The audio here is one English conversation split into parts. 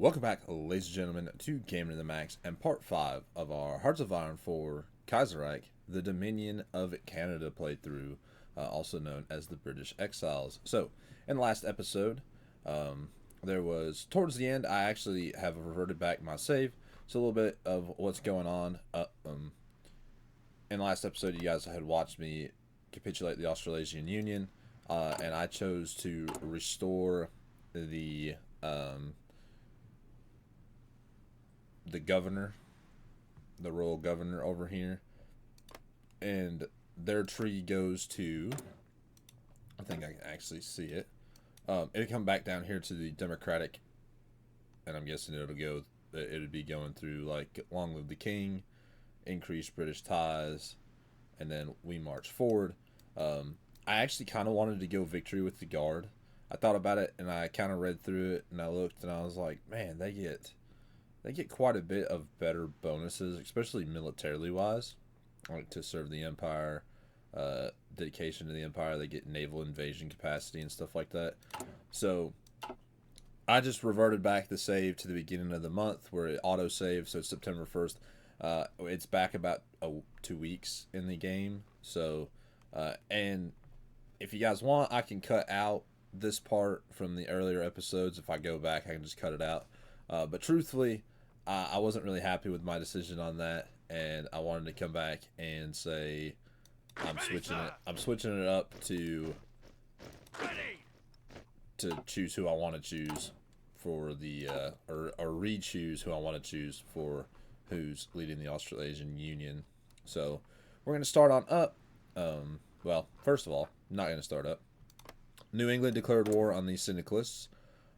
Welcome back, ladies and gentlemen, to Gaming to the Max and part 5 of our Hearts of Iron 4 Kaiserreich, the Dominion of Canada playthrough, also known as the British Exiles. So, in the last episode, there was, towards the end, I actually have reverted back my save, so a little bit of what's going on. In the last episode, you guys had watched me capitulate the Australasian Union, and I chose to restore the governor, the royal governor over here, and their tree goes to, I think I can actually see it. It'll come back down here to the Democratic, and I'm guessing it'll be going through like long live the king, increase British ties, and then we march forward. I actually kind of wanted to go victory with the guard. I thought about it and I kind of read through it and I looked and I was like, man, they get quite a bit of better bonuses, especially militarily wise, like to serve the Empire, dedication to the Empire. They get naval invasion capacity and stuff like that. So I just reverted back the save to the beginning of the month where it auto saves. So it's September 1st. It's back about 2 weeks in the game. So, and if you guys want, I can cut out this part from the earlier episodes. If I go back, I can just cut it out. But truthfully, I wasn't really happy with my decision on that, and I wanted to come back and say I'm switching it up to choose who I want to choose for the or re-choose who I want to choose for who's leading the Australasian Union. So we're gonna start on up. Well, first of all, not gonna start up. New England declared war on the Syndicalists.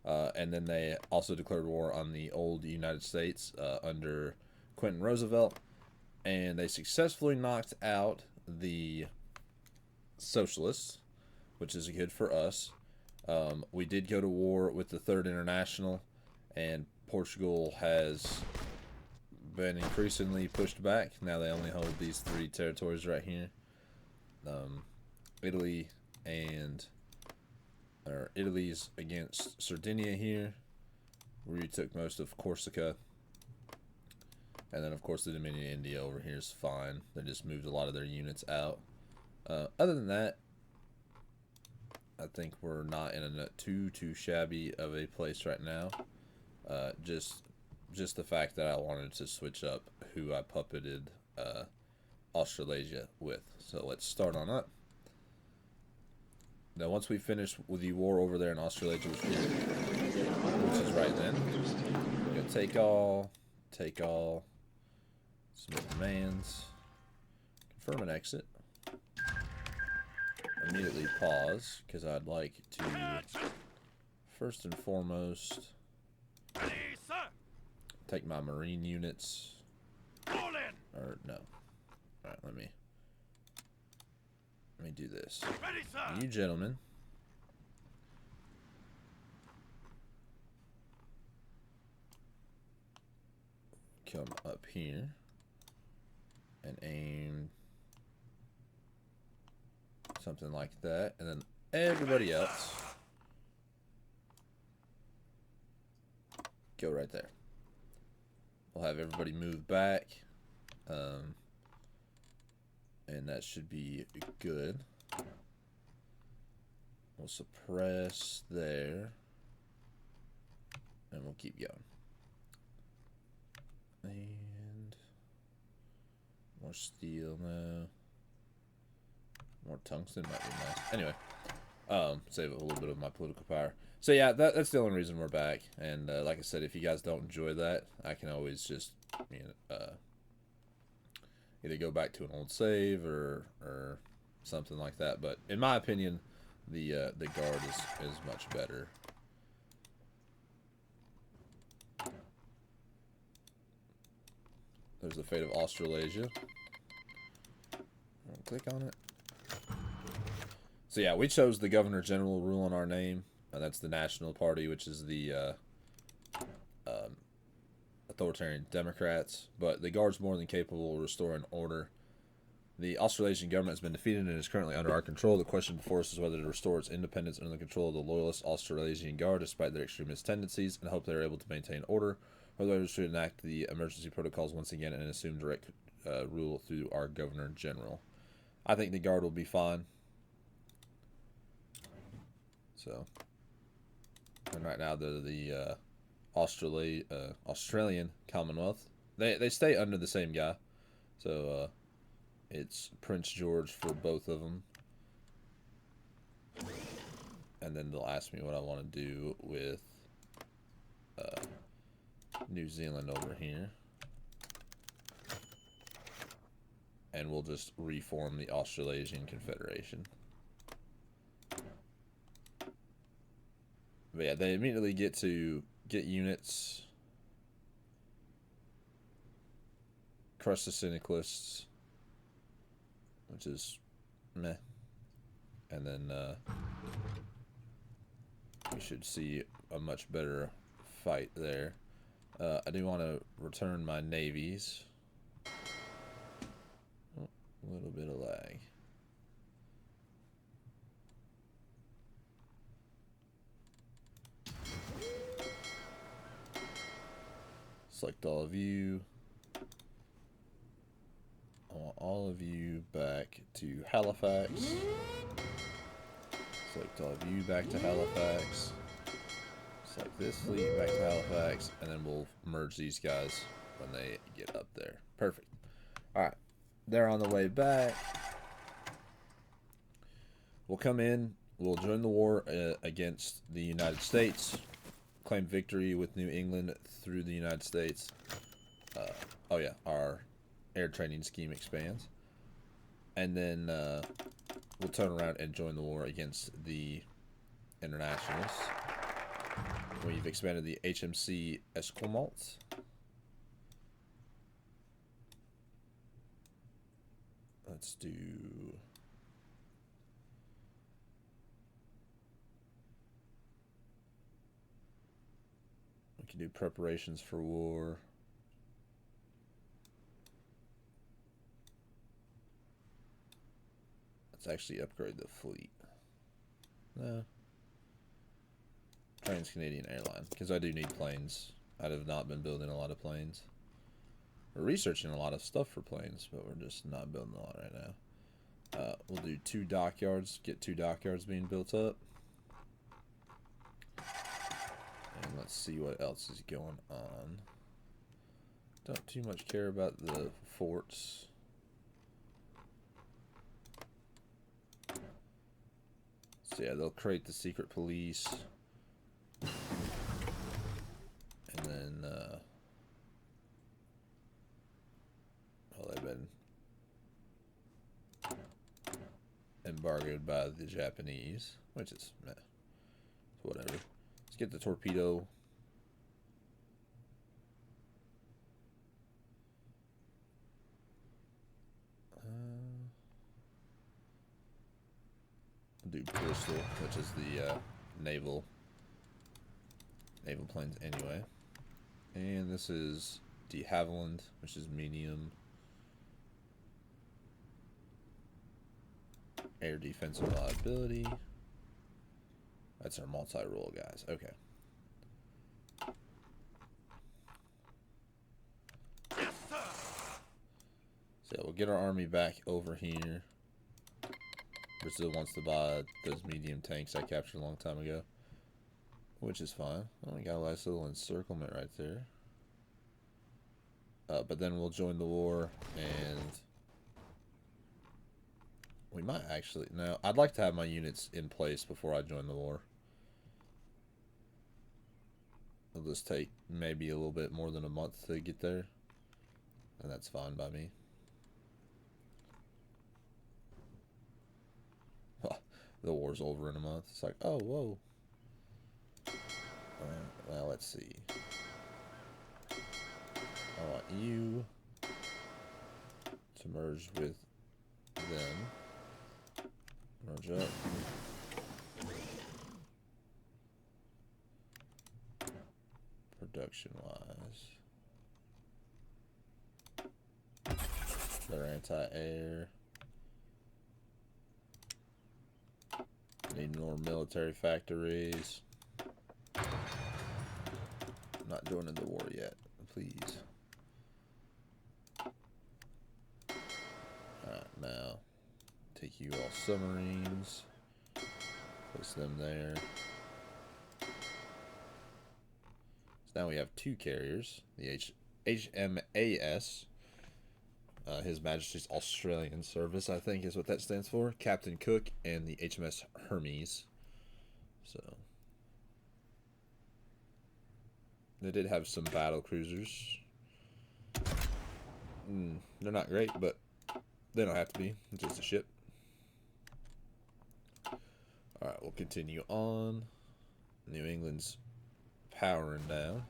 And then they also declared war on the old United States under Quentin Roosevelt. And they successfully knocked out the Socialists, which is good for us. We did go to war with the Third International, and Portugal has been increasingly pushed back. Now they only hold these 3 territories right here. Italy's against Sardinia here, where you took most of Corsica. And then, of course, the Dominion of India over here is fine. They just moved a lot of their units out. Other than that, I think we're not in a too shabby of a place right now. Just the fact that I wanted to switch up who I puppeted Australasia with. So let's start on up. Now, once we finish with the war over there in Australasia, which is right then, we're going to take all, submit demands, confirm and exit, immediately pause, because I'd like to, first and foremost, take my Marine units, or no, alright, let me do this. You gentlemen, come up here and aim something like that, and then everybody else go right there. We'll have everybody move back. And that should be good. We'll suppress there. And we'll keep going. And more steel now. More tungsten might be nice. Anyway, save a little bit of my political power. So yeah, that's the only reason we're back. And like I said, if you guys don't enjoy that, I can always just either go back to an old save or something like that. But in my opinion, the guard is much better. There's the fate of Australasia. I'll click on it. So yeah, we chose the Governor General rule in our name. That's the National Party, which is the authoritarian Democrats, but the guard's more than capable of restoring order The Australasian government has been defeated and is currently under our control. The question before us is whether to restore its independence under the control of the loyalist Australasian Guard, despite their extremist tendencies, and hope they are able to maintain order, or whether to enact the emergency protocols once again and assume direct rule through our Governor General. I think the Guard will be fine. So, and right now they're the Australian Commonwealth. They stay under the same guy. So, it's Prince George for both of them. And then they'll ask me what I want to do with New Zealand over here. And we'll just reform the Australasian Confederation. But yeah, they immediately get to get units, crush the syndicalists, which is meh. And then we should see a much better fight there. I do want to return my navies. Oh, a little bit of lag. Select all of you. I want all of you back to Halifax. Select all of you back to Halifax. Select this fleet back to Halifax. And then we'll merge these guys when they get up there. Perfect. Alright. They're on the way back. We'll come in. We'll join the war against the United States. Claim victory with New England through the United States. Oh yeah, our air training scheme expands. And then we'll turn around and join the war against the internationalists. We've expanded the HMC Esquimalt. Let's do... We can do preparations for war. Let's actually upgrade the fleet. No. Trans-Canadian Airlines, because I do need planes. I have not been building a lot of planes. We're researching a lot of stuff for planes, but we're just not building a lot right now. We'll do 2 dockyards, get 2 dockyards being built up. And let's see what else is going on. Don't too much care about the forts. So yeah, they'll create the secret police. And then, well, they've been embargoed by the Japanese, which is meh. Whatever. Let's get the torpedo. Do Bristol, which is the naval planes anyway. And this is de Havilland, which is medium. Air defense and reliability. That's our multi-role guys. Okay. So we'll get our army back over here. Brazil wants to buy those medium tanks I captured a long time ago, which is fine. Oh, we got a nice little encirclement right there. But then we'll join the war, and we might actually... No, I'd like to have my units in place before I join the war. It'll just take maybe a little bit more than a month to get there, and that's fine by me. The war's over in a month. It's like, oh, whoa. Well, let's see. I want you to merge with them. Merge up. Production-wise. They're anti-air. Need more military factories. I'm not joining the war yet, please. Alright, now take you all submarines. Place them there. So now we have two carriers. The HMAS. His Majesty's Australian Service, I think, is what that stands for. Captain Cook and the HMS Hermes. So they did have some battle cruisers. They're not great, but they don't have to be. It's just a ship. Alright, we'll continue on. New England's powering down.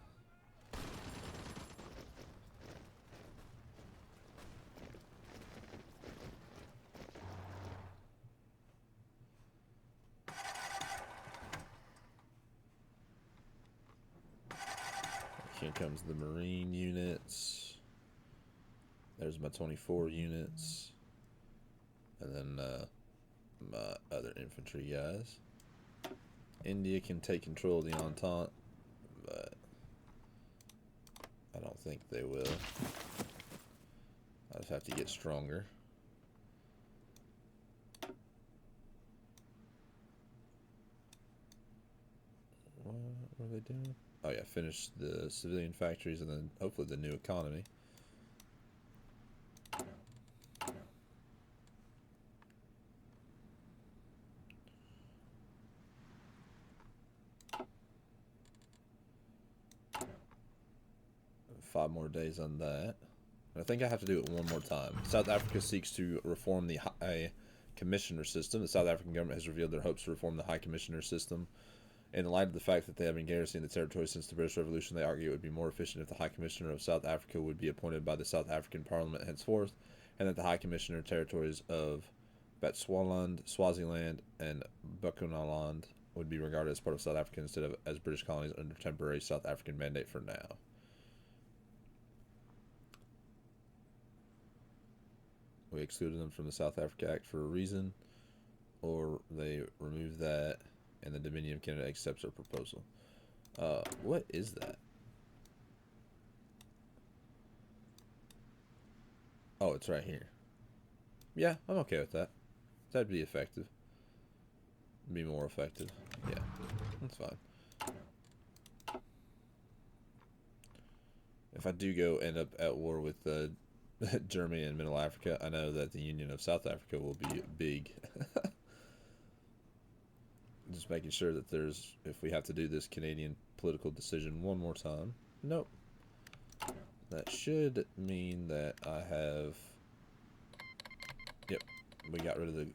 Here comes the Marine units. There's my 24 units. And then my other infantry guys. India can take control of the Entente, but I don't think they will. I just have to get stronger. What are they doing? Oh yeah, finish the civilian factories and then hopefully the new economy. Five more days on that. I think I have to do it one more time. South Africa seeks to reform the High Commissioner system. The South African government has revealed their hopes to reform the High Commissioner system. In light of the fact that they have been garrisoning the territory since the British Revolution, they argue it would be more efficient if the High Commissioner of South Africa would be appointed by the South African Parliament henceforth, and that the High Commissioner territories of Botswana, Swaziland, and Bechuanaland would be regarded as part of South Africa instead of as British colonies under temporary South African mandate for now. We excluded them from the South Africa Act for a reason, or they removed that, and the Dominion of Canada accepts our proposal. What is that? Oh, it's right here. Yeah, I'm okay with that. That'd be effective. Be more effective. Yeah, that's fine. If I do go end up at war with Germany and Middle Africa, I know that the Union of South Africa will be big. Just making sure that there's, if we have to do this Canadian political decision one more time. Nope. That should mean that I have, yep, we got rid of the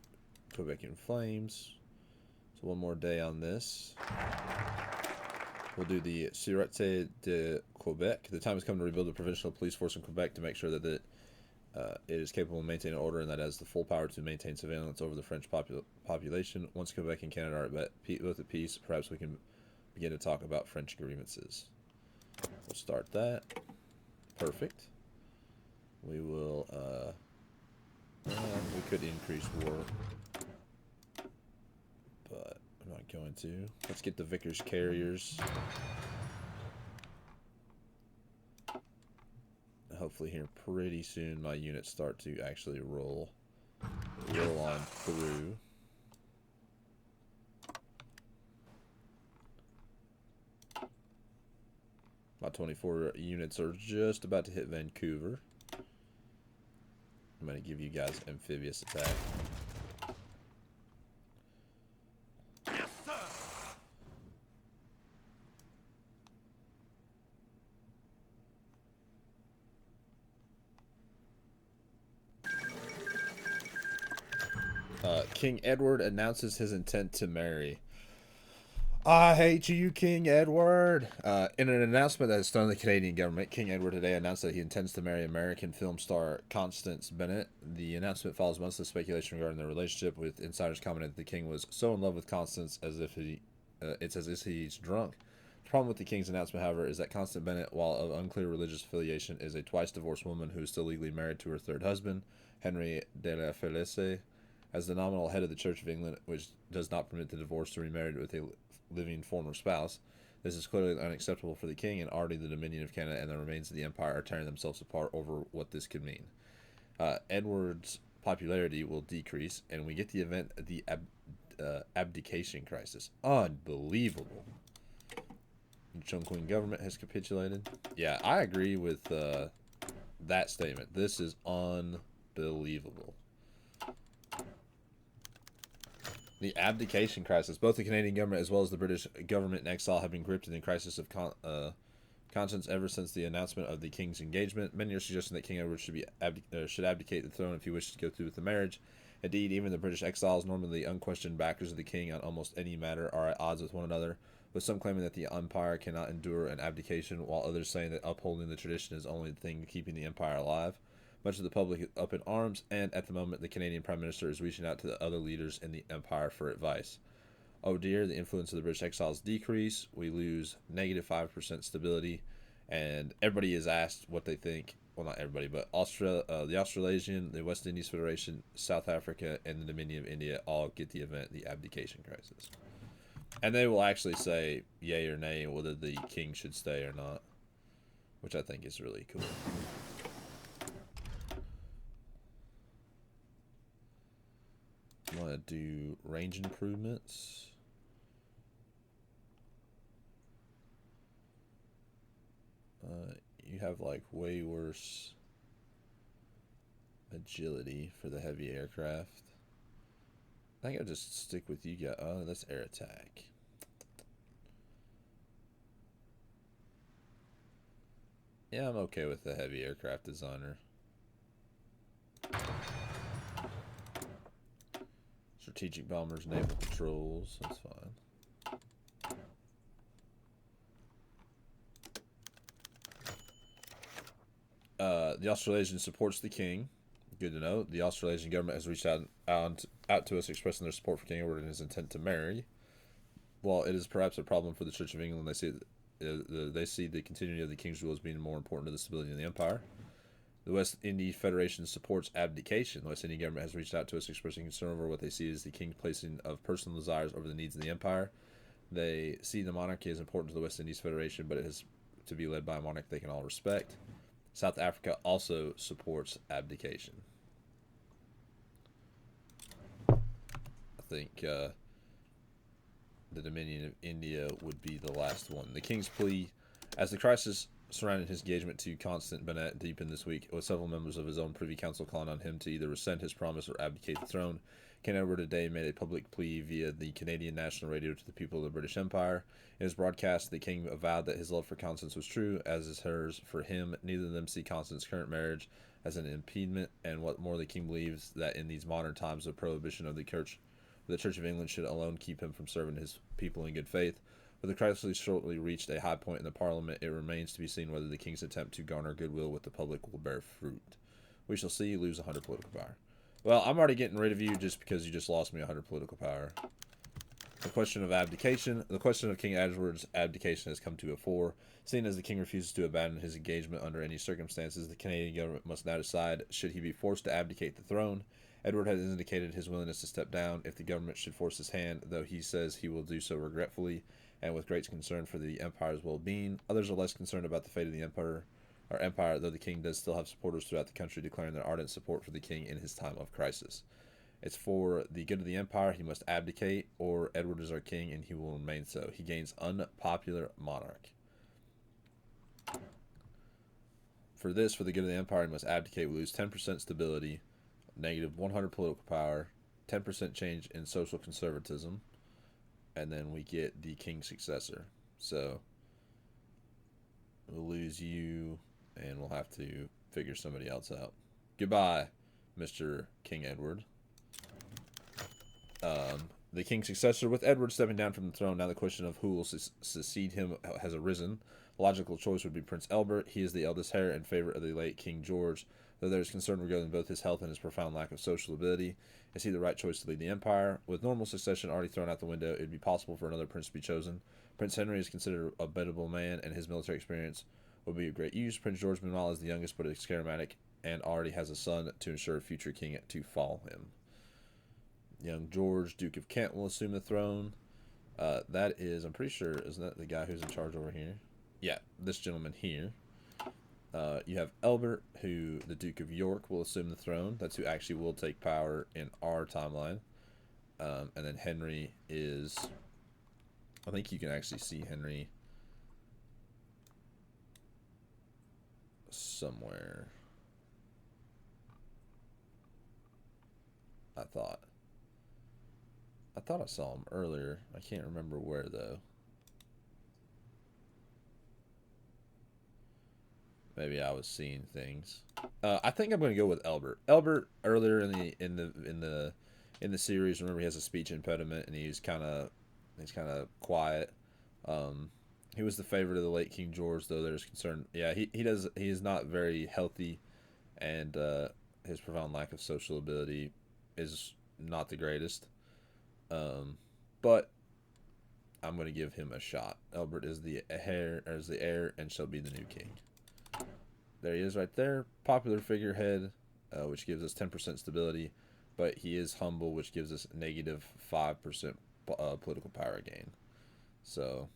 Quebec Flames. So one more day on this. We'll do the Sûreté de Quebec. The time has come to rebuild the provincial police force in Quebec to make sure that it is capable of maintaining order and that it has the full power to maintain surveillance over the French population. Once Quebec and Canada are both at peace, perhaps we can begin to talk about French grievances. We'll start that. Perfect. We will, we could increase war, but I'm not going to. Let's get the Vickers carriers. Hopefully here pretty soon my units start to actually roll on through. My 24 units are just about to hit Vancouver. I'm going to give you guys amphibious attack. King Edward announces his intent to marry. I hate you, King Edward. In an announcement that stunned the Canadian government, King Edward today announced that he intends to marry American film star Constance Bennett. The announcement follows months of speculation regarding their relationship, with insiders commenting that the king was so in love with Constance as if it's as if he's drunk. The problem with the king's announcement, however, is that Constance Bennett, while of unclear religious affiliation, is a twice divorced woman who is still legally married to her third husband, Henry de la Felice. As the nominal head of the Church of England, which does not permit the divorce to remarry with a living former spouse, this is clearly unacceptable for the king, and already the Dominion of Canada and the remains of the Empire are tearing themselves apart over what this could mean. Edward's popularity will decrease, and we get the event, the abdication crisis. Unbelievable. The Queen government has capitulated. Yeah, I agree with that statement. This is unbelievable. The abdication crisis. Both the Canadian government as well as the British government in exile have been gripped in the crisis of conscience ever since the announcement of the king's engagement. Many are suggesting that King Edward should abdicate the throne if he wishes to go through with the marriage. Indeed, even the British exiles, normally unquestioned backers of the king on almost any matter, are at odds with one another, with some claiming that the empire cannot endure an abdication, while others saying that upholding the tradition is only the thing keeping the empire alive. Much of the public is up in arms, and at the moment the Canadian Prime Minister is reaching out to the other leaders in the empire for advice. Oh dear, the influence of the British exiles decrease. We lose negative 5% stability, and everybody is asked what they think. Well, not everybody, but the Australasian, the West Indies Federation, South Africa, and the Dominion of India all get the event, the abdication crisis. And they will actually say yay or nay whether the king should stay or not, which I think is really cool. I want to do range improvements. You have like way worse agility for the heavy aircraft. I think I'll just stick with you guys. Oh, that's air attack. Yeah, I'm okay with the heavy aircraft designer. Strategic bombers, naval patrols. That's fine. The Australasian supports the king. Good to know. The Australasian government has reached out to us expressing their support for King Edward and his intent to marry. While it is perhaps a problem for the Church of England, they see the continuity of the king's rule as being more important to the stability of the empire. The West Indies Federation supports abdication. The West Indian government has reached out to us expressing concern over what they see as the king's placing of personal desires over the needs of the empire. They see the monarchy as important to the West Indies Federation, but it is to be led by a monarch they can all respect. South Africa also supports abdication. I think the Dominion of India would be the last one. The king's plea, as the crisis surrounding his engagement to Constant Bennett deepened this week, with several members of his own Privy Council calling on him to either rescind his promise or abdicate the throne, King Edward today made a public plea via the Canadian National Radio to the people of the British Empire. In his broadcast, the king avowed that his love for Constance was true, as is hers for him. Neither of them see Constance's current marriage as an impediment, and what more, the king believes that in these modern times of prohibition of the Church of England should alone keep him from serving his people in good faith. With the crisis shortly reached a high point in the Parliament, it remains to be seen whether the king's attempt to garner goodwill with the public will bear fruit. We shall see. You lose 100 political power. Well, I'm already getting rid of you just because you just lost me 100 political power. The question of abdication. The question of King Edward's abdication has come to a fore. Seeing as the king refuses to abandon his engagement under any circumstances, the Canadian government must now decide, should he be forced to abdicate the throne? Edward has indicated his willingness to step down if the government should force his hand, though he says he will do so regretfully and with great concern for the empire's well-being. Others are less concerned about the fate of the empire, though the king does still have supporters throughout the country declaring their ardent support for the king in his time of crisis. It's for the good of the empire he must abdicate, or Edward is our king and he will remain so. He gains unpopular monarch. For this, for the good of the empire, he must abdicate. We lose 10% stability, negative 100 political power, 10% change in social conservatism, and then we get the king's successor. So we'll lose you, and we'll have to figure somebody else out. Goodbye, Mr. King Edward. The king's successor, with Edward stepping down from the throne, now the question of who will succeed him has arisen. The logical choice would be Prince Albert. He is the eldest heir and favorite of the late King George, though there is concern regarding both his health and his profound lack of social ability. Is he the right choice to lead the empire? With normal succession already thrown out the window, it would be possible for another prince to be chosen. Prince Henry is considered a bettable man, and his military experience would be of great use. Prince George, meanwhile, is the youngest but is charismatic and already has a son to ensure a future king to follow him. Young George, Duke of Kent, will assume the throne. That is, I'm pretty sure, isn't that the guy who's in charge over here? Yeah, this gentleman here. You have Albert, who, the Duke of York, will assume the throne. That's who actually will take power in our timeline. And then Henry is... I think you can actually see Henry somewhere. I thought I saw him earlier. I can't remember where, though. Maybe I was seeing things. I think I'm going to go with Albert. Albert earlier in the series. Remember, he has a speech impediment and he's kind of quiet. He was the favorite of the late King George, though there's concern. Yeah, he is not very healthy, and his profound lack of social ability is not the greatest. But I'm going to give him a shot. Albert is the heir and shall be the new king. There he is right there. Popular figurehead, which gives us 10% stability, but he is humble, which gives us negative 5% political power gain. So,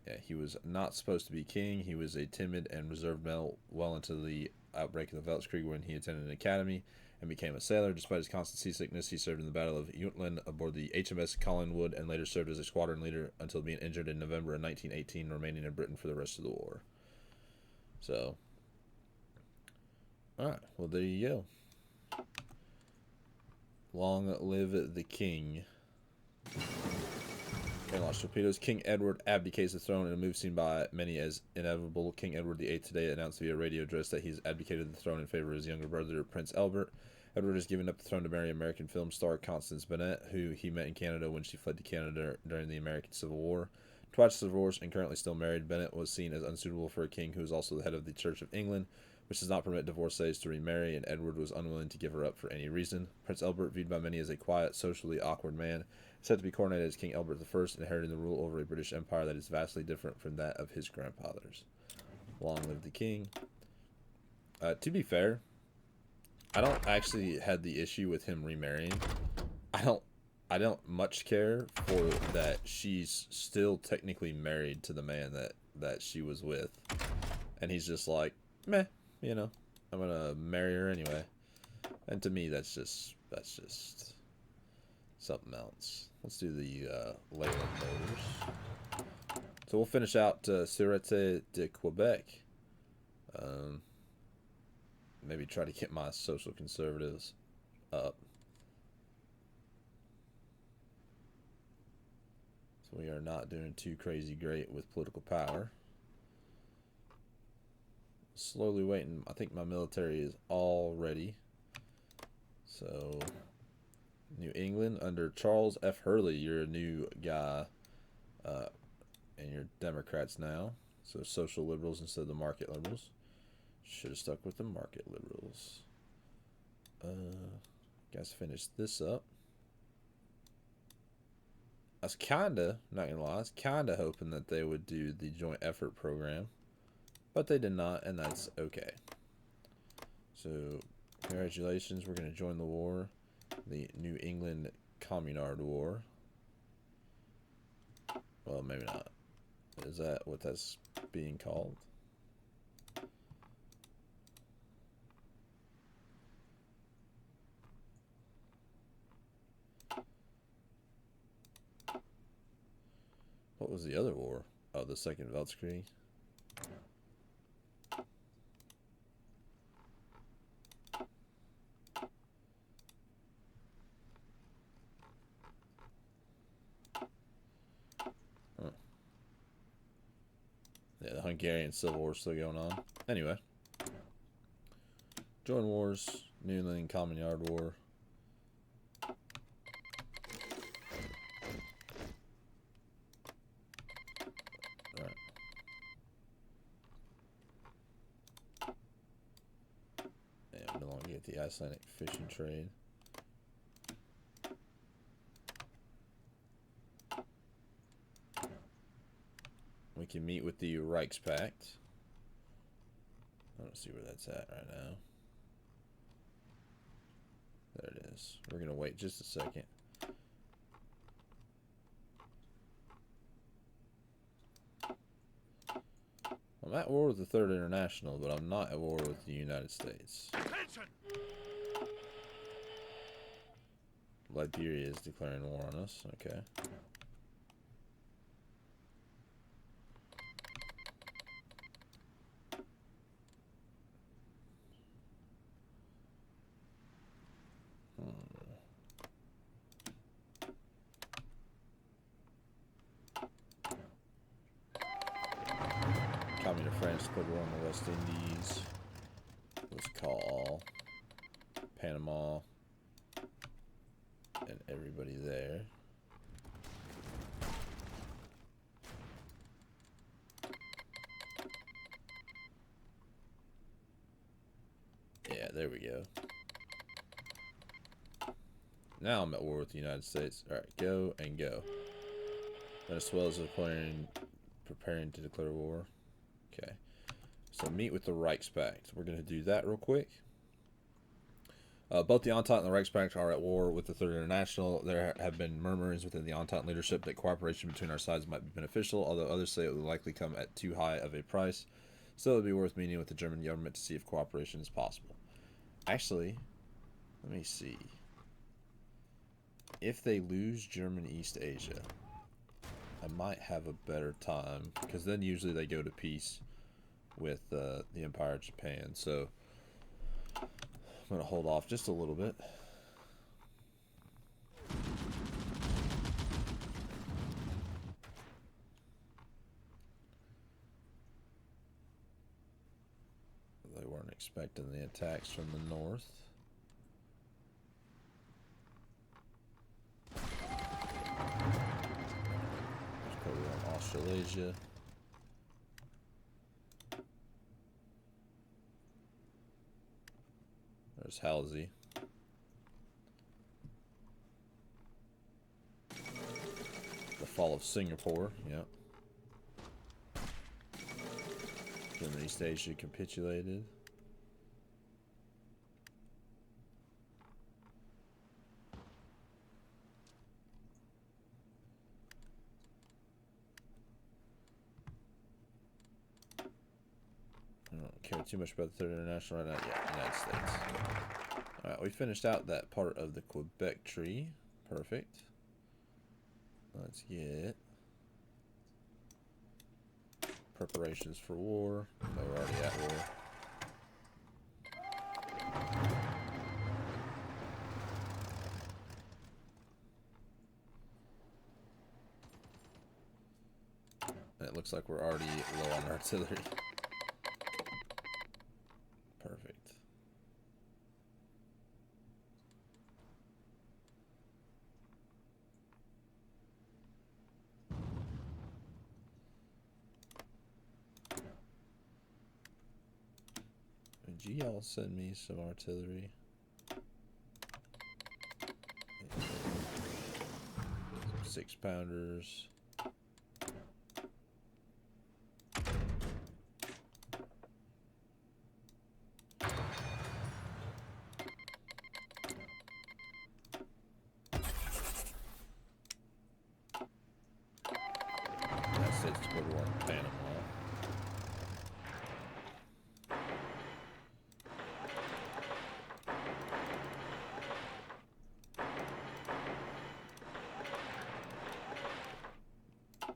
yeah, he was not supposed to be king. He was a timid and reserved male well into the outbreak of the Weltkrieg when he attended an academy and became a sailor. Despite his constant seasickness, he served in the Battle of Jutland aboard the HMS Collingwood and later served as a squadron leader until being injured in November of 1918, remaining in Britain for the rest of the war. So, alright, well, there you go. Long live the king. And launch torpedoes. King Edward abdicates the throne in a move seen by many as inevitable. King Edward VIII today announced via radio address that he's abdicated the throne in favor of his younger brother, Prince Albert. Edward has given up the throne to marry American film star Constance Bennett, who he met in Canada when she fled to Canada during the American Civil War. Twice divorced and currently still married, Bennett was seen as unsuitable for a king who was also the head of the Church of England, which does not permit divorcees to remarry, and Edward was unwilling to give her up for any reason. Prince Albert, viewed by many as a quiet, socially awkward man, said to be coronated as King Edward I, inheriting the rule over a British Empire that is vastly different from that of his grandfathers. Long live the king. To be fair, I don't actually had the issue with him remarrying. I don't much care for that she's still technically married to the man that she was with. And he's just like, meh, you know, I'm gonna marry her anyway. And to me, that's just something else. Let's do the Leyland Motors. So we'll finish out Sûreté de Quebec. Maybe try to get my social conservatives up. So we are not doing too crazy great with political power. Slowly waiting. I think my military is all ready. So, New England under Charles F. Hurley. You're a new guy, and you're Democrats now. So social liberals instead of the market liberals. Should have stuck with the market liberals. Guys, finish this up. I was kinda, not gonna lie, I was kinda hoping that they would do the joint effort program, but they did not, and that's okay. So, congratulations, we're gonna join the war, the New England Communard War. Well, maybe not. Is that what that's being called? What was the other war? Oh, the Second Weltkrieg. Huh. Yeah, the Hungarian Civil War is still going on. Anyway. Join wars. New England Communard War. The Icelandic fishing trade. We can meet with the Reichspakt. I don't see where that's at right now. There it is. us. We're going to wait just a second. I'm at war with the Third International, but I'm not at war with the United States. Attention! Liberia is declaring war on us. Okay. Communist France declared war on the West Indies. Let's call Panama and everybody there. Yeah, there we go. Now I'm at war with the United States. Alright, go and go. Venezuela's preparing to declare war. Okay. So meet with the Reichspakt. We're going to do that real quick. Both the Entente and the Reichspakt are at war with the Third International. There have been murmurings within the Entente leadership that cooperation between our sides might be beneficial, although others say it will likely come at too high of a price. Still, it would be worth meeting with the German government to see if cooperation is possible. Actually, let me see. If they lose German East Asia, I might have a better time, because then usually they go to peace with the Empire of Japan. So I'm going to hold off just a little bit. They weren't expecting the attacks from the north. Australasia. There's Halsey. The fall of Singapore, yep. German East Asia capitulated. I don't care too much about the Third International right now. Yeah, United States. Alright, we finished out that part of the Quebec tree. Perfect. Let's get preparations for war. No, we're already at war. And it looks like we're already low on artillery. Perfect. Would y'all send me some artillery? Some 6-pounders. United States to go to war in Panama.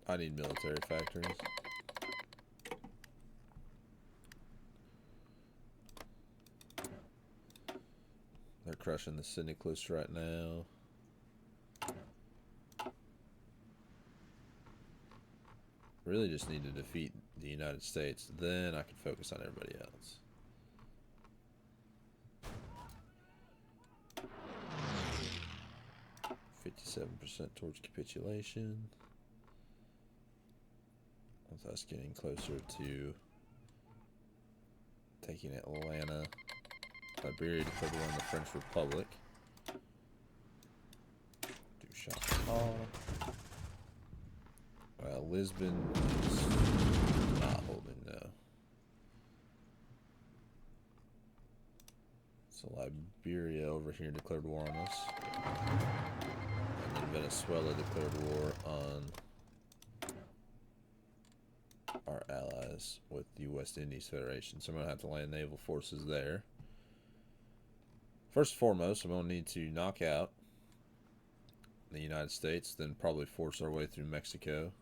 I need military factories. They're crushing the Syndicalists right now. Really just need to defeat the United States, then I can focus on everybody else. %57 towards capitulation. With us getting closer to taking Atlanta. Liberia declared war on the French Republic. Do shot call. Lisbon is not holding though. So Liberia over here declared war on us. And then Venezuela declared war on our allies with the West Indies Federation. So I'm going to have to land naval forces there. First and foremost, I'm going to need to knock out the United States, then probably force our way through Mexico.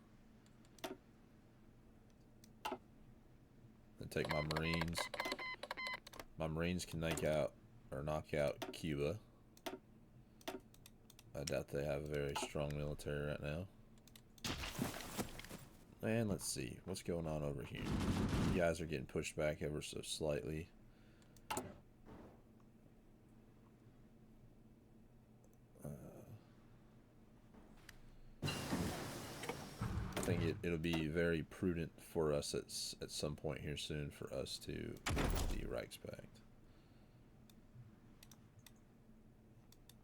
Then take my Marines. My Marines can knock out Cuba. I doubt they have a very strong military right now. And let's see, what's going on over here? You guys are getting pushed back ever so slightly. I think it'll be very prudent for us at some point here soon for us to get the Reichspakt.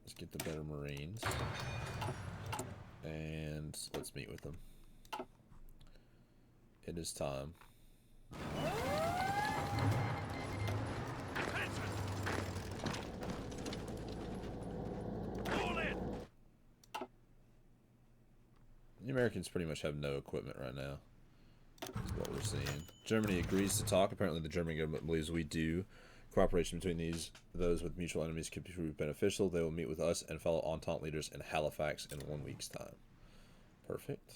Let's get the better Marines. And let's meet with them. It is time. The Americans pretty much have no equipment right now. That's what we're seeing. Germany agrees to talk. Apparently the German government believes we do. Cooperation between those with mutual enemies could prove beneficial. They will meet with us and fellow Entente leaders in Halifax in 1 week's time. Perfect.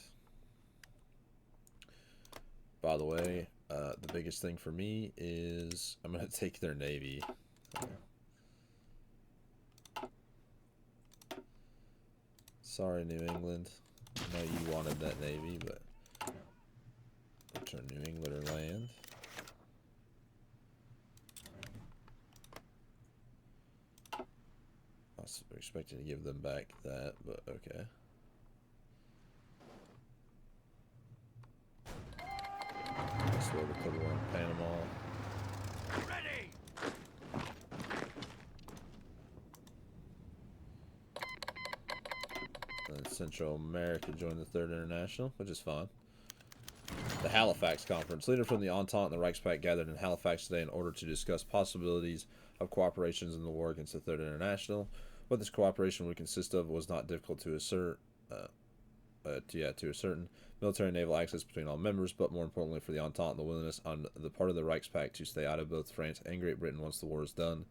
By the way, the biggest thing for me is I'm going to take their navy. Sorry, New England. I know you wanted that navy, but return New England or land. I was expecting to give them back that, but okay. Let's roll the put one in Panama. Ready. And Central America joined the Third International, which is fine. The Halifax Conference. Leaders from the Entente and the Reichspakt gathered in Halifax today in order to discuss possibilities of cooperations in the war against the Third International. What this cooperation would consist of was not difficult to assert. To a certain military and naval access between all members, but more importantly for the Entente, the willingness on the part of the Reichspakt to stay out of both France and Great Britain once the war is done.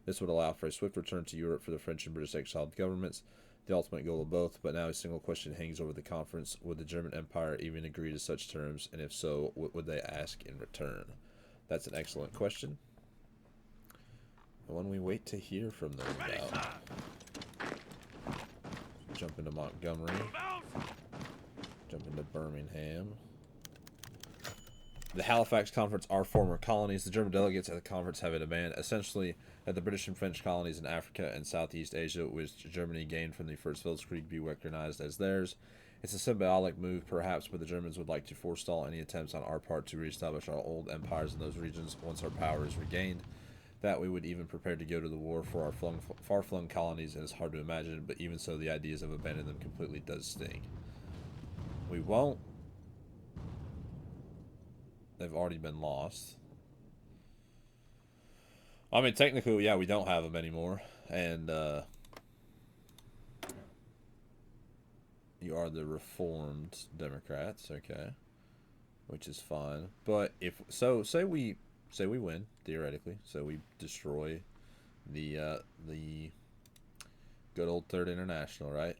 This would allow for a swift return to Europe for the French and British exiled governments, the ultimate goal of both, but now a single question hangs over the conference. Would the German Empire even agree to such terms, and if so, what would they ask in return? That's an excellent question. When we wait to hear from them about. Jump into Montgomery. Jump into Birmingham. The Halifax Conference are former colonies. The German delegates at the conference have a demand, essentially, that the British and French colonies in Africa and Southeast Asia, which Germany gained from the First Weltkrieg, be recognized as theirs. It's a symbolic move, perhaps, but the Germans would like to forestall any attempts on our part to reestablish our old empires in those regions once our power is regained. That we would even prepare to go to the war for our far-flung colonies, and it's hard to imagine, but even so, the ideas of abandoning them completely does sting. We won't. They've already been lost. I mean, technically, yeah, we don't have them anymore. And, you are the Reformed Democrats, okay. Which is fine. But if, so, say we win, theoretically. So we destroy the good old Third International, right?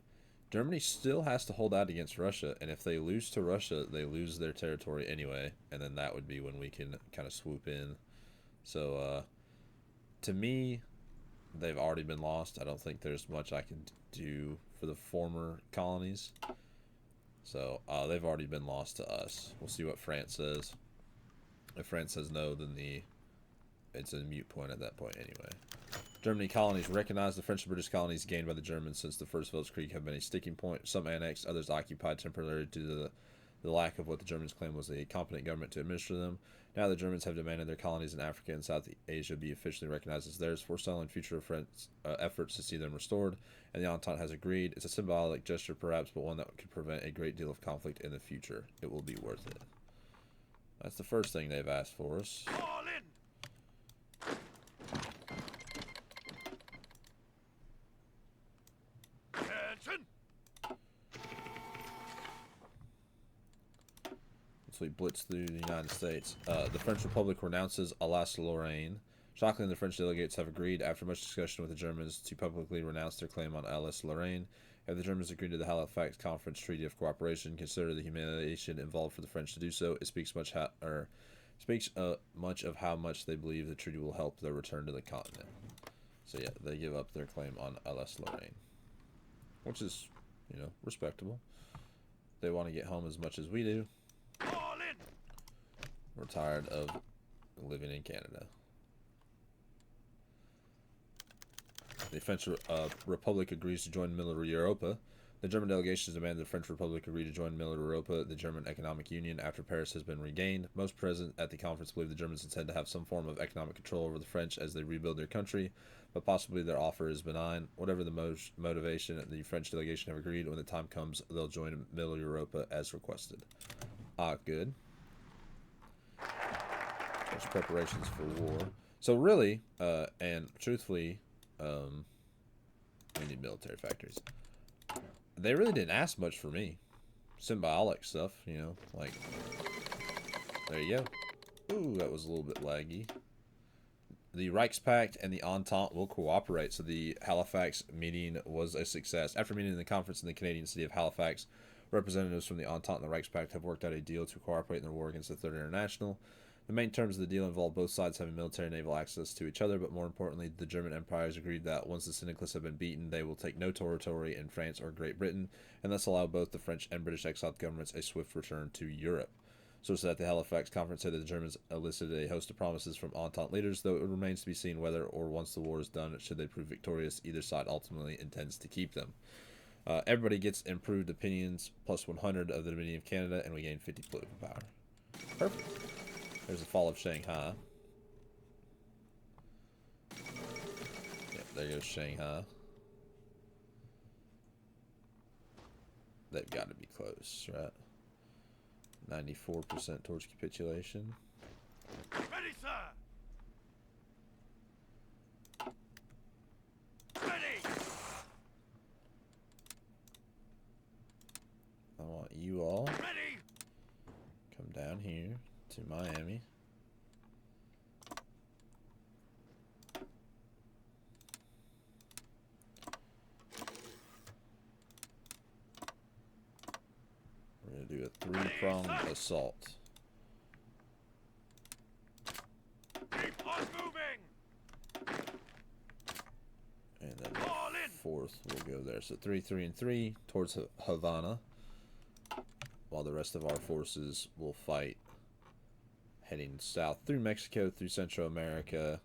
Germany still has to hold out against Russia, and if they lose to Russia, they lose their territory anyway, and then that would be when we can kind of swoop in. So, to me, they've already been lost. I don't think there's much I can do for the former colonies. So, they've already been lost to us. We'll see what France says. If France says no, then it's a moot point at that point anyway. Germany colonies recognize the French and British colonies gained by the Germans since the First Weltkrieg have been a sticking point. Some annexed, others occupied temporarily due to the lack of what the Germans claimed was a competent government to administer them. Now the Germans have demanded their colonies in Africa and South Asia be officially recognized as theirs, forestalling future French efforts to see them restored, and the Entente has agreed. It's a symbolic gesture perhaps, but one that could prevent a great deal of conflict in the future. It will be worth it. That's the first thing they've asked for us. So we blitz through the United States. The French Republic renounces Alsace-Lorraine. Shockingly, the French delegates have agreed, after much discussion with the Germans, to publicly renounce their claim on Alsace-Lorraine. If the Germans agree to the Halifax Conference Treaty of Cooperation, consider the humiliation involved for the French to do so. It speaks much of how much they believe the treaty will help their return to the continent. So yeah, they give up their claim on Alsace-Lorraine, which is, you know, respectable. They want to get home as much as we do. We're tired of living in Canada. The French Republic agrees to join military Europa. The German delegations demand the French Republic agree to join military Europa, the German Economic Union, after Paris has been regained. Most present at the conference believe the Germans intend to have some form of economic control over the French as they rebuild their country, but possibly their offer is benign. Whatever the motivation, the French delegation have agreed when the time comes, they'll join military Europa as requested. Good. There's preparations for war. So really, and truthfully, we need military factories. They really didn't ask much for me. Symbolic stuff, you know, like, there you go. Ooh, that was a little bit laggy. The Reichspakt and the Entente will cooperate, so the Halifax meeting was a success. After meeting in the conference in the Canadian city of Halifax, representatives from the Entente and the Reichspakt have worked out a deal to cooperate in their war against the Third International. The main terms of the deal involve both sides having military and naval access to each other, but more importantly, the German Empire has agreed that once the Syndicalists have been beaten, they will take no territory in France or Great Britain, and thus allow both the French and British exiled governments a swift return to Europe. Sources at the Halifax conference said that the Germans elicited a host of promises from Entente leaders, though it remains to be seen whether, or once the war is done, should they prove victorious, either side ultimately intends to keep them. Everybody gets improved opinions, plus 100 of the Dominion of Canada, and we gain 50 political power. Perfect. There's the fall of Shanghai. Yep, there goes Shanghai. They've got to be close, right? 94% towards capitulation. Ready, sir! Ready! I want you all Ready! come down here to Miami. We're going to do a three-pronged assault. Keep on moving! And then the fourth will go there. So 3, 3, and 3 towards Havana. While the rest of our forces will fight heading south through Mexico, through Central America,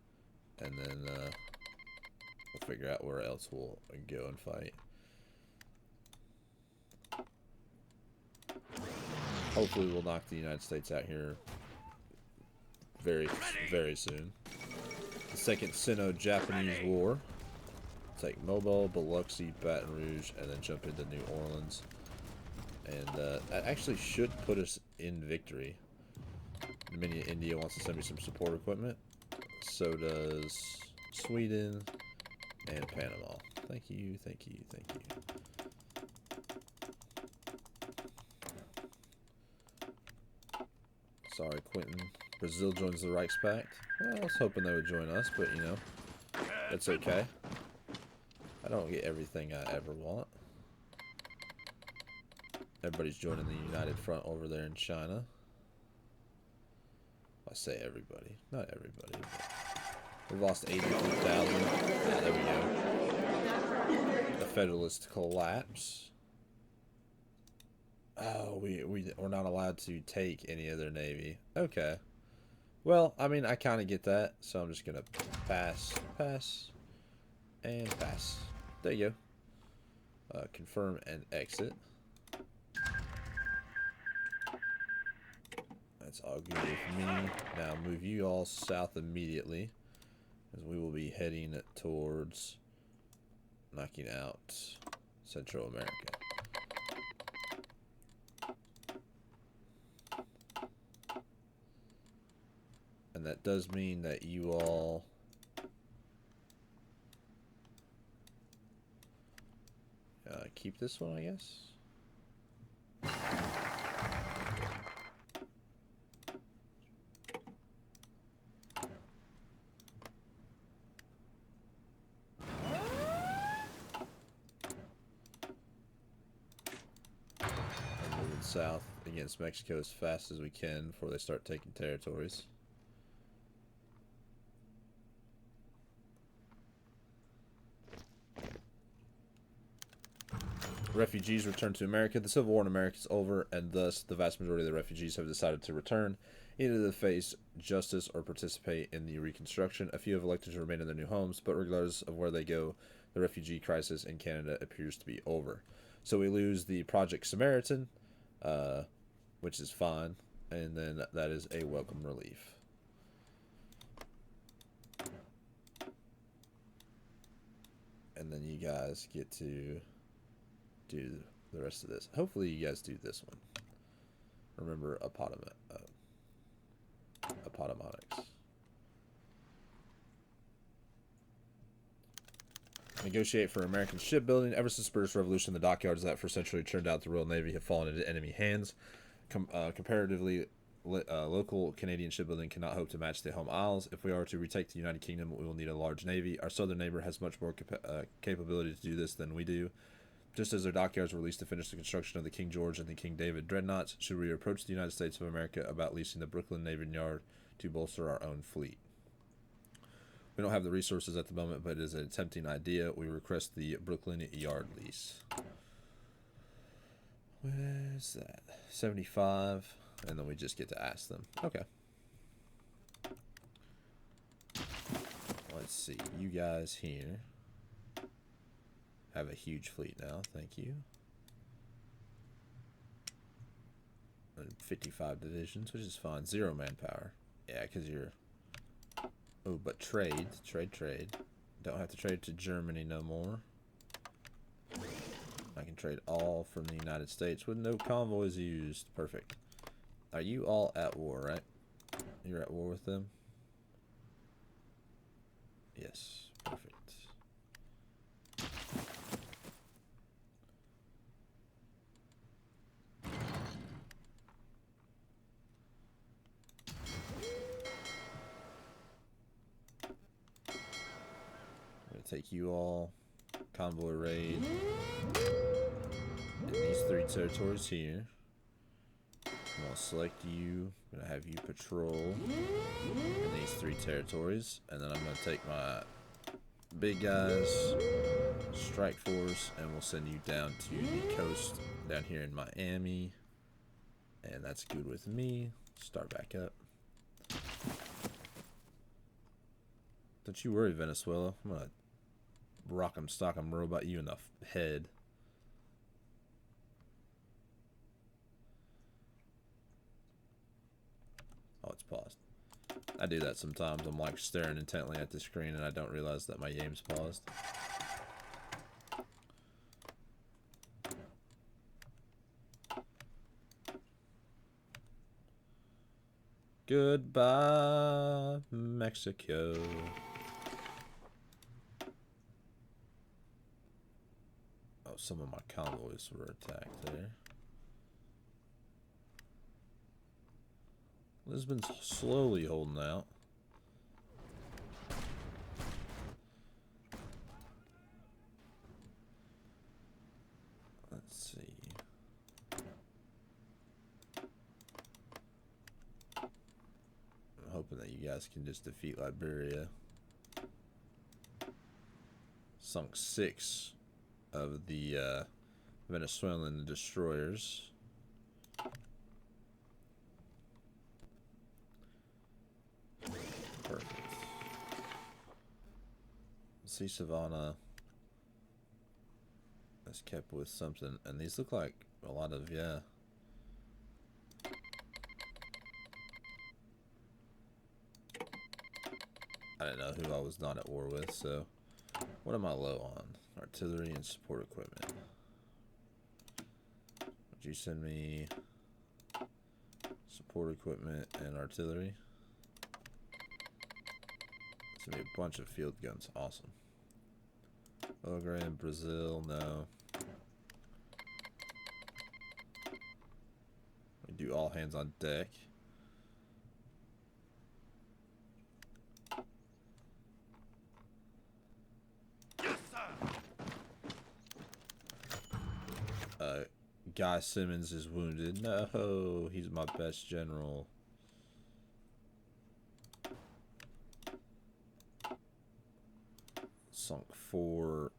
and then we'll figure out where else we'll go and fight. Hopefully we'll knock the United States out here very, very soon. The Second Sino-Japanese War. Take Mobile, Biloxi, Baton Rouge, and then jump into New Orleans. And that actually should put us in victory. Dominion India wants to send me some support equipment. So does Sweden and Panama. Thank you, thank you, thank you. Sorry, Quentin. Brazil joins the Reichspakt. Well, I was hoping they would join us, but you know, that's okay. I don't get everything I ever want. Everybody's joining the United Front over there in China. I say everybody, not everybody. We've lost 83,000. Ah, there we go. The Federalists collapse. Oh, we're not allowed to take any other navy. Okay. Well, I mean, I kind of get that, so I'm just gonna pass, pass, and pass. There you go. Confirm and exit. That's all good with me. Now move you all south immediately, as we will be heading towards knocking out Central America. And that does mean that you all keep this one, I guess. south against Mexico as fast as we can before they start taking territories. Refugees return to America. The Civil War in America is over, and thus the vast majority of the refugees have decided to return, either to face justice or participate in the reconstruction. A few have elected to remain in their new homes, but regardless of where they go, the refugee crisis in Canada appears to be over. So we lose the Project Samaritan, which is fine, and then that is a welcome relief. And then you guys get to do the rest of this. Hopefully you guys do this one. Remember Appomattox. Negotiate for American shipbuilding. Ever since the British Revolution, the dockyards that for centuries turned out the Royal Navy have fallen into enemy hands. Comparatively, local Canadian shipbuilding cannot hope to match the home isles. If we are to retake the United Kingdom, we will need a large navy. Our southern neighbor has much more capability to do this than we do. Just as their dockyards were leased to finish the construction of the King George and the King David dreadnoughts, should we approach the United States of America about leasing the Brooklyn Navy Yard to bolster our own fleet? We don't have the resources at the moment, but it is a tempting idea. We request the Brooklyn Yard lease. Where's that? 75, and then we just get to ask them. Okay. Let's see. You guys here have a huge fleet now. Thank you. 55 divisions, which is fine. 0 manpower. Yeah, because you're... Oh, but trade. Don't have to trade to Germany no more. I can trade all from the United States with no convoys used. Perfect. Are you all at war, right? You're at war with them? Yes. Perfect. Take you all, convoy raid, and these 3 territories here. I'm going to select you, I'm going to have you patrol in these 3 territories, and then I'm going to take my big guys, strike force, and we'll send you down to the coast down here in Miami, and that's good with me. Start back up. Don't you worry, Venezuela. I'm going to rock 'em, stock 'em, robot you in the head. Oh, it's paused. I do that sometimes. I'm like staring intently at the screen and I don't realize that my game's paused. Goodbye, Mexico. Oh, some of my convoys were attacked there. Lisbon's slowly holding out. Let's see. I'm hoping that you guys can just defeat Liberia. Sunk 6 of the Venezuelan destroyers. Perfect. See, Savannah is kept with something, and these look like a lot of, yeah. I didn't know who I was not at war with, so what am I low on? Artillery and support equipment. Would you send me support equipment and artillery? Send me a bunch of field guns. Awesome. Uruguay and Brazil, no. We do all hands on deck. Guy Simmons is wounded. No, he's my best general. Sunk four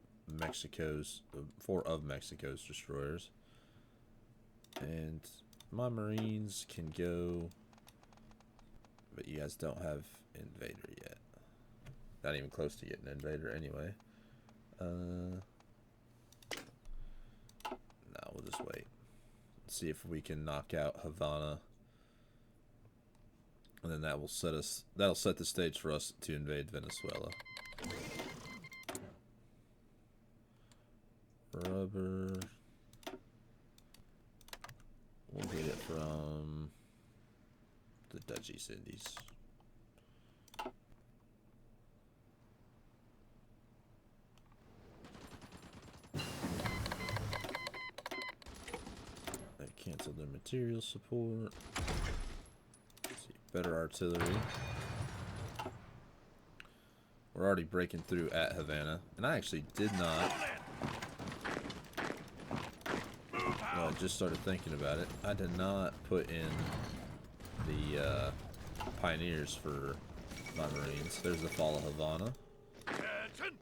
of Mexico's destroyers. And my Marines can go, but you guys don't have invader yet. Not even close to getting invader anyway. No, we'll just wait. See if we can knock out Havana. And then that'll set the stage for us to invade Venezuela. Rubber. We'll get it from the Dutch East Indies. They canceled their material support. Let's see, better artillery. We're already breaking through at Havana, and I actually did not. Well, I just started thinking about it. I did not put in the pioneers for my Marines. There's the fall of Havana. Attention!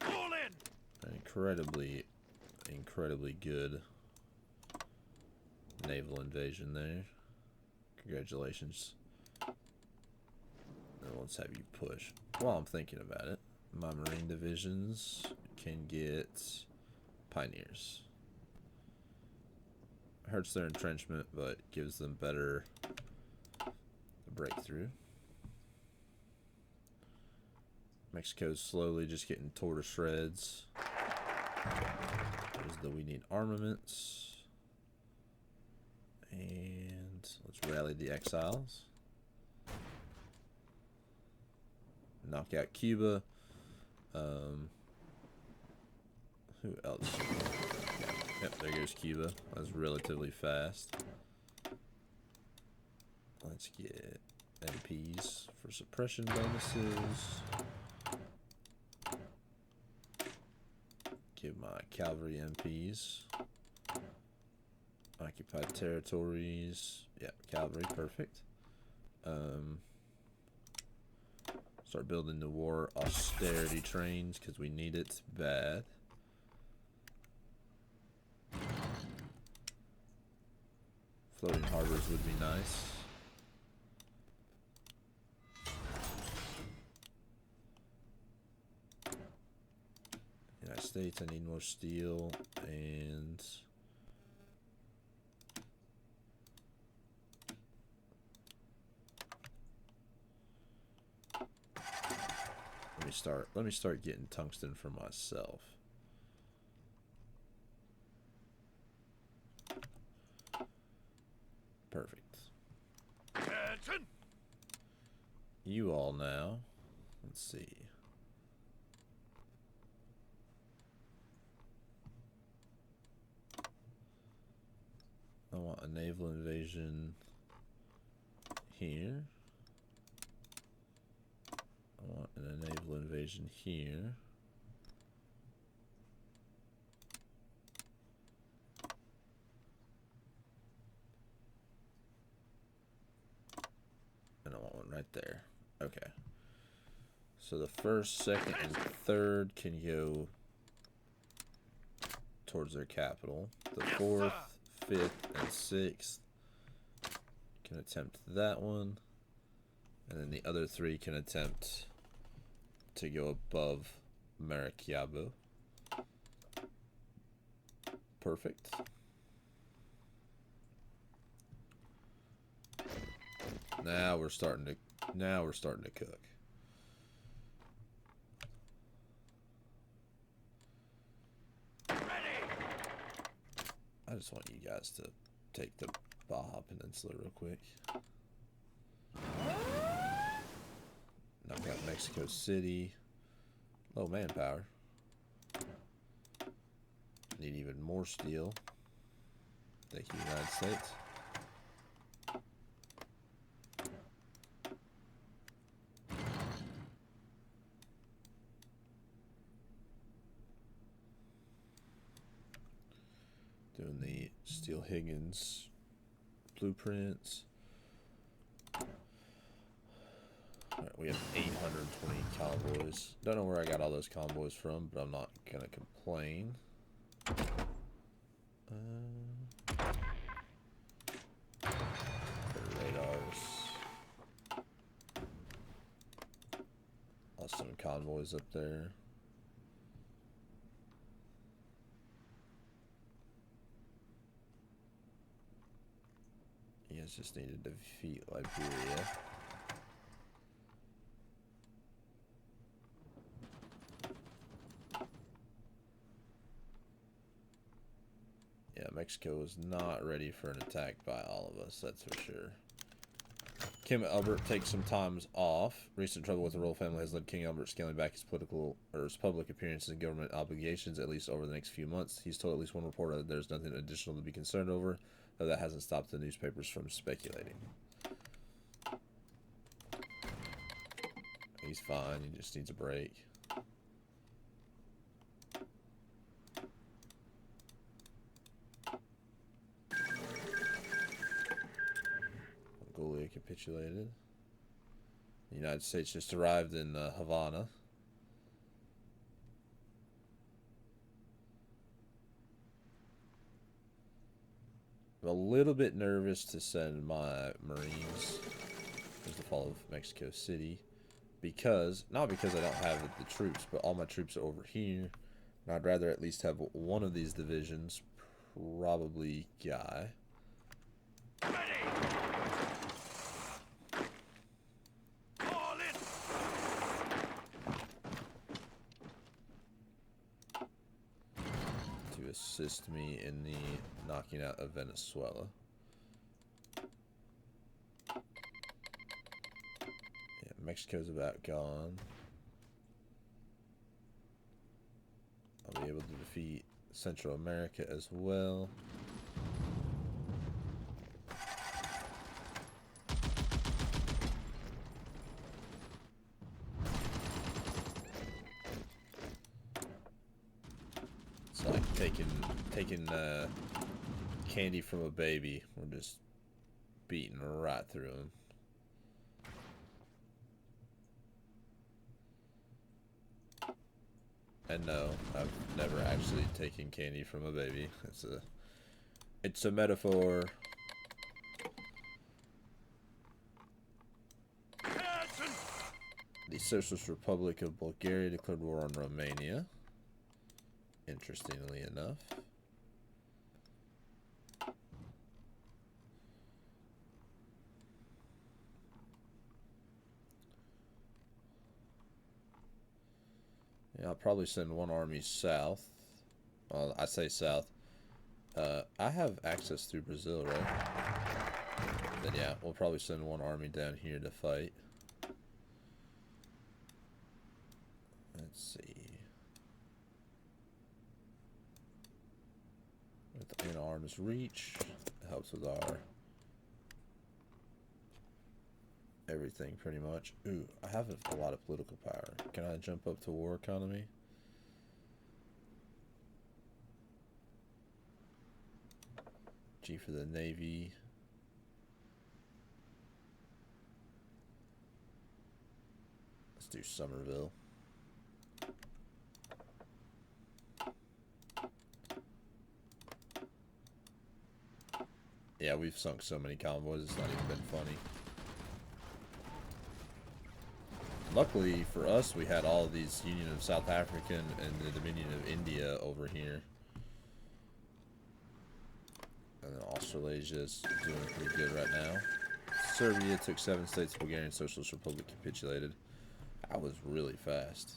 Fall in! An incredibly good naval invasion there. Congratulations. Now let's have you push. While I'm thinking about it, my Marine divisions can get pioneers. Hurts their entrenchment, but gives them better breakthrough. Mexico's slowly just getting tore to shreds. There's the we need armaments. And let's rally the exiles. Knock out Cuba. Who else? Yep, there goes Cuba. That was relatively fast. Let's get MPs for suppression bonuses. Give my cavalry MPs. Occupied territories. Yep, cavalry, perfect. Start building the war austerity trains because we need it bad. Floating harbors would be nice. United States, I need more steel and let me start getting tungsten for myself. Perfect. Attention! You all now. Let's see. I want a naval invasion here. I want a naval invasion here. And I want one right there. Okay. So the first, second, and third can go towards their capital. The fourth, fifth, and sixth can attempt that one. And then the other three can attempt to go above Maracaibo. Perfect. Now we're starting to cook. I just want you guys to take the Baja Peninsula real quick. Knock out Mexico City. Low manpower. Need even more steel. Thank you, United States. Doing the Steel Higgins blueprints. Alright, we have 820 convoys. Don't know where I got all those convoys from, but I'm not gonna complain. Radars. Some convoys up there. You guys just need to defeat Liberia. Yeah, Mexico is not ready for an attack by all of us, that's for sure. King Edward takes some times off. Recent trouble with the royal family has led King Edward scaling back his political or his public appearances and government obligations, at least over the next few months. He's told at least one reporter that there's nothing additional to be concerned over, though that hasn't stopped the newspapers from speculating. He's fine, he just needs a break. Mongolia capitulated. The United States just arrived in Havana. I'm a little bit nervous to send my Marines as the fall of Mexico City. Because, not because I don't have the troops, but all my troops are over here. And I'd rather at least have one of these divisions, probably Guy. To assist me in the knocking out of Venezuela. Mexico's about gone. I'll be able to defeat Central America as well. It's like taking candy from a baby. We're just beating right through them. And no, I've never actually taken candy from a baby. It's a metaphor. The Socialist Republic of Bulgaria declared war on Romania. Interestingly enough. Yeah, I'll probably send one army south. Well, I say south. I have access through Brazil, right? Then yeah, we'll probably send one army down here to fight. Let's see. With arms reach, it helps with our everything pretty much. Ooh, I have a lot of political power. Can I jump up to war economy? G for the Navy. Let's do Somerville. Yeah, we've sunk so many convoys, it's not even been funny. Luckily for us, we had all of these Union of South African and the Dominion of India over here. And then Australasia is doing pretty good right now. Serbia took 7 states. Bulgarian Socialist Republic capitulated. That was really fast.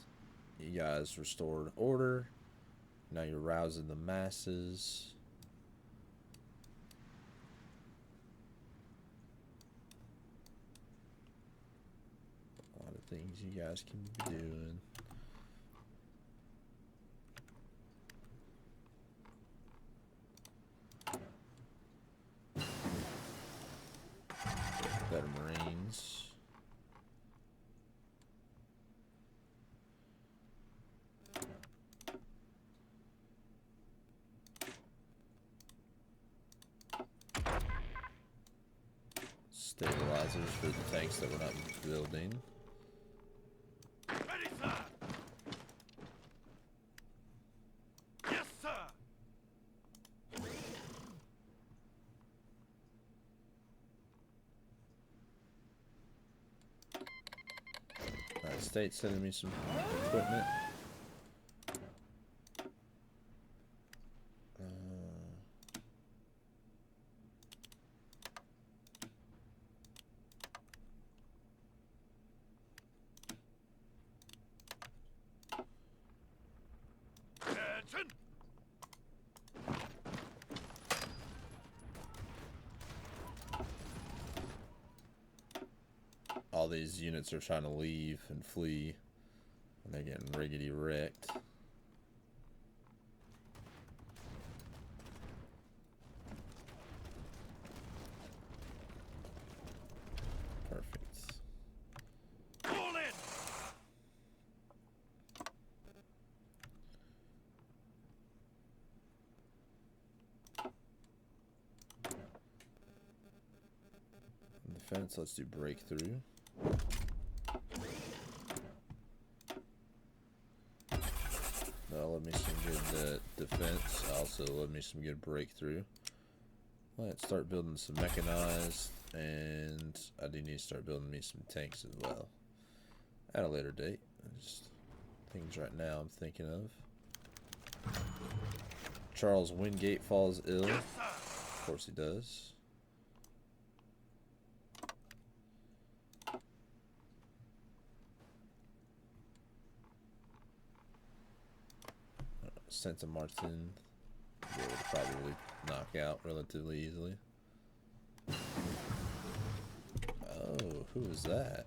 You guys restored order. Now you're rousing the masses. A lot of things you guys can be doing. Better Marines. Stabilizers for the tanks that we're not building. Ready, sir. Yes, sir. United States sending me some equipment. Attention. All these units are trying to leave and flee, and they're getting riggedy wrecked. Perfect. Fall in. Defense, let's do breakthrough. That'll let me some good defense. Also let me some good breakthrough. Let's start building some mechanized, and I do need to start building me some tanks as well at a later date. Just things right now I'm thinking of. Charles Wingate falls ill. Yes, sir. Of course he does. Santa Martin, they would probably knock out relatively easily. Oh, who is that?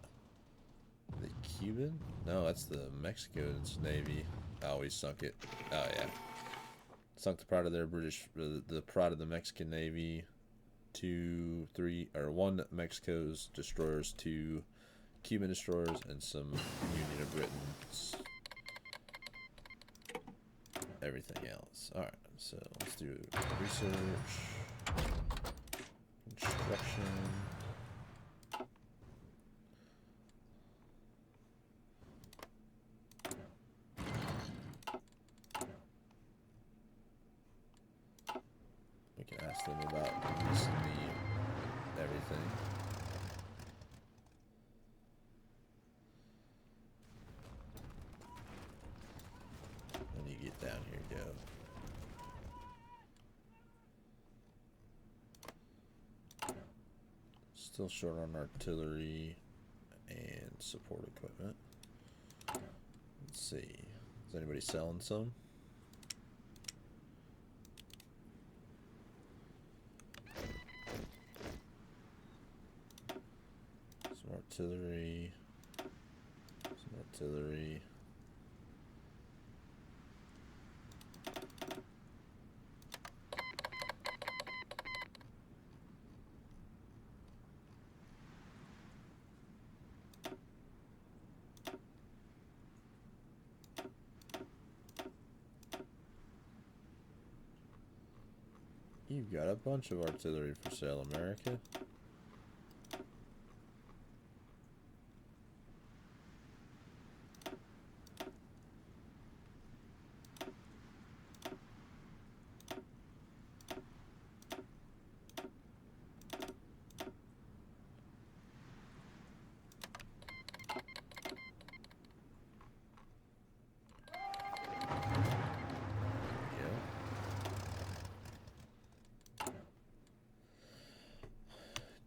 The Cuban? No, that's the Mexico's Navy. Oh, we sunk it. Oh, yeah. Sunk the pride of their British, the pride of the Mexican Navy. 1 Mexico's destroyers, 2 Cuban destroyers, and some Union of Britain's. Everything else. Alright, so let's do research, construction. We can ask them about recently everything. When you get down here, go. Still short on artillery and support equipment. Let's see. Is anybody selling some? Some artillery. Some artillery. You've got a bunch of artillery for sale, America.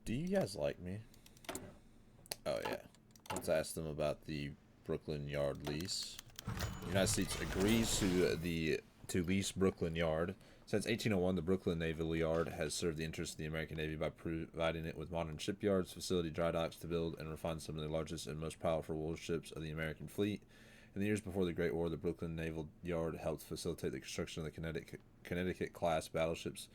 Do you guys like me? Oh yeah. Let's ask them about the Brooklyn Yard lease. The United States agrees to lease Brooklyn Yard. Since 1801, the Brooklyn Naval Yard has served the interests of the American Navy by providing it with modern shipyards, facility dry docks to build and refine some of the largest and most powerful warships of the American fleet. In the years before the Great War, the Brooklyn Naval Yard helped facilitate the construction of the Connecticut-class battleships.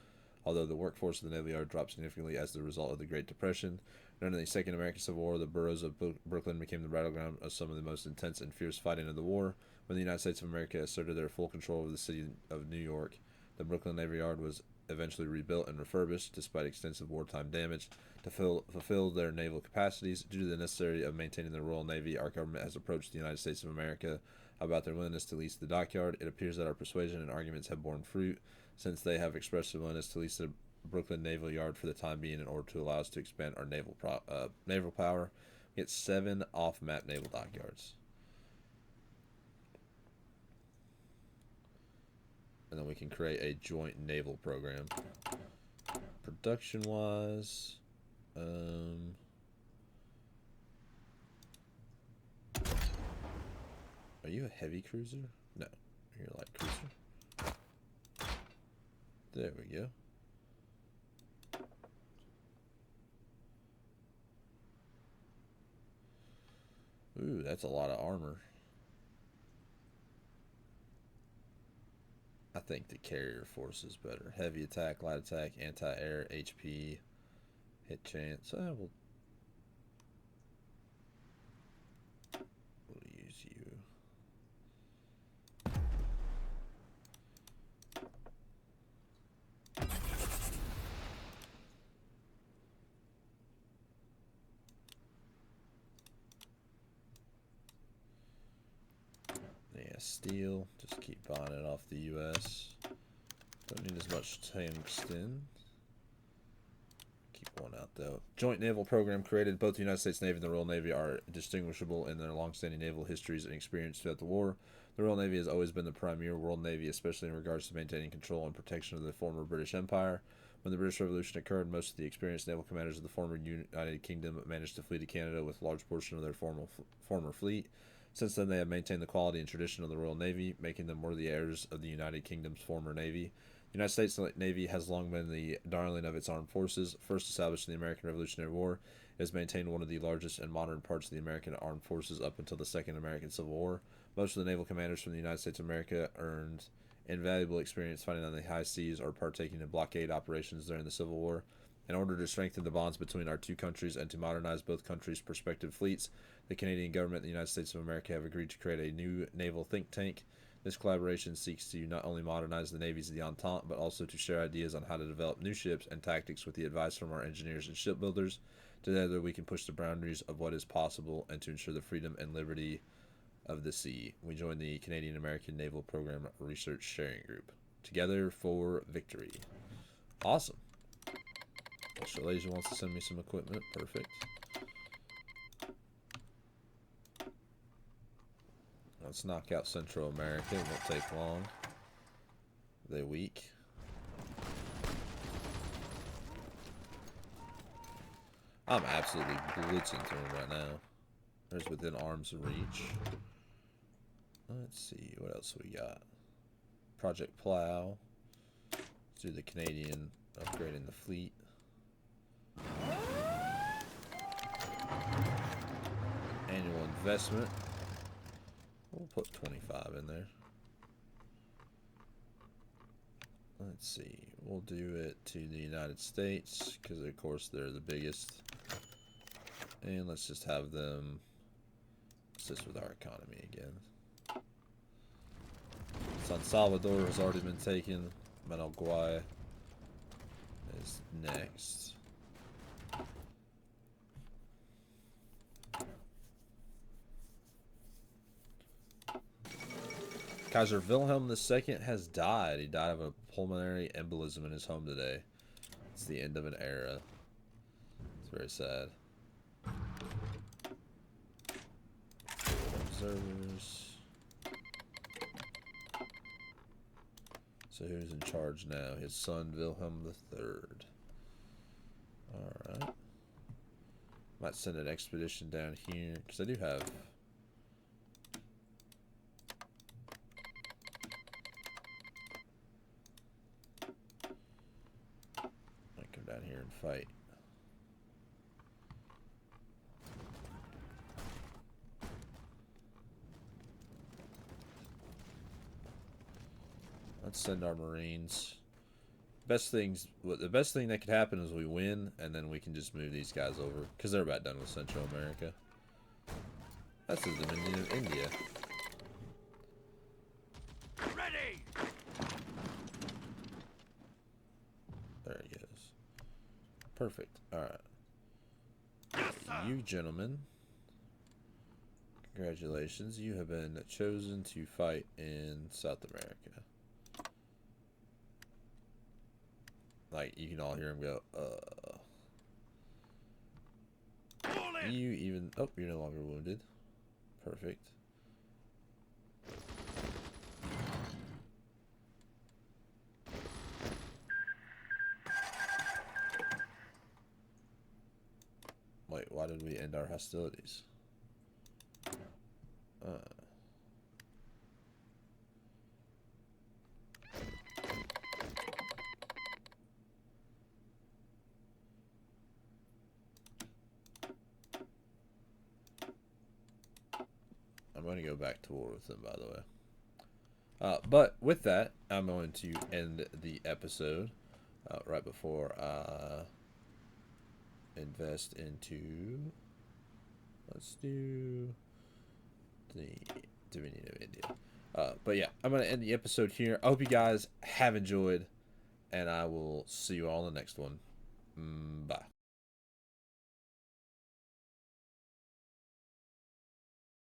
Although the workforce of the Naval Yard dropped significantly as the result of the Great Depression, during the Second American Civil War, the boroughs of Brooklyn became the battleground of some of the most intense and fierce fighting of the war. When the United States of America asserted their full control over the city of New York, The Brooklyn Navy Yard was eventually rebuilt and refurbished, despite extensive wartime damage, to fulfill their naval capacities. Due to the necessity of maintaining the Royal Navy, our government has approached the United States of America about their willingness to lease the dockyard. It appears that our persuasion and arguments have borne fruit, since they have expressed their willingness to lease the Brooklyn Naval Yard for the time being in order to allow us to expand our naval power. We get 7 off-map naval dockyards. And then we can create a joint naval program. Production-wise, are you a heavy cruiser? No, you're a light cruiser. There we go. Ooh, that's a lot of armor. I think the carrier force is better. Heavy attack, light attack, anti-air, HP, hit chance. We'll use you. Yeah, steel. Just keep buying it off the U.S. Don't need as much tungsten. Keep one out though. Joint naval program created. Both the United States Navy and the Royal Navy are distinguishable in their long-standing naval histories and experience throughout the war. The Royal Navy has always been the premier world navy, especially in regards to maintaining control and protection of the former British Empire. When the British Revolution occurred, most of the experienced naval commanders of the former United Kingdom managed to flee to Canada with a large portion of their former fleet. Since then, they have maintained the quality and tradition of the Royal Navy, making them worthy heirs of the United Kingdom's former Navy. The United States Navy has long been the darling of its armed forces. First established in the American Revolutionary War, it has maintained one of the largest and modern parts of the American armed forces up until the Second American Civil War. Most of the naval commanders from the United States of America earned invaluable experience fighting on the high seas or partaking in blockade operations during the Civil War. In order to strengthen the bonds between our two countries and to modernize both countries' prospective fleets, the Canadian government and the United States of America have agreed to create a new naval think tank. This collaboration seeks to not only modernize the navies of the Entente, but also to share ideas on how to develop new ships and tactics with the advice from our engineers and shipbuilders. Together we can push the boundaries of what is possible and to ensure the freedom and liberty of the sea. We join the Canadian-American Naval Program Research Sharing Group. Together for victory. Awesome. Australasia wants to send me some equipment. Perfect. Let's knock out Central America. It won't take long. They're weak. I'm absolutely blitzing through them right now. There's within arm's reach. Let's see. What else we got? Project Plow. Let's do the Canadian upgrading the fleet. Annual investment. We'll put 25 in there. Let's see. We'll do it to the United States because, of course, they're the biggest. And let's just have them assist with our economy again. San Salvador has already been taken. Managua is next. Kaiser Wilhelm II has died. He died of a pulmonary embolism in his home today. It's the end of an era. It's very sad. Observers. So who's in charge now? His son Wilhelm III. Alright. Might send an expedition down here, because I do have... Might come down here and fight. Let's send our Marines. The best thing that could happen is we win, and then we can just move these guys over, because they're about done with Central America. That's the Dominion of India. Ready! Perfect. All right. Yes, sir. You gentlemen, congratulations. You have been chosen to fight in South America. Like, you can all hear him go, Fall in. You even... Oh, you're no longer wounded. Perfect. Wait, why did we end our hostilities? I'm going to go back to war with them, by the way. But with that, I'm going to end the episode right before I invest into... Let's do the Dominion of India. But yeah, I'm going to end the episode here. I hope you guys have enjoyed, and I will see you all in the next one. Bye.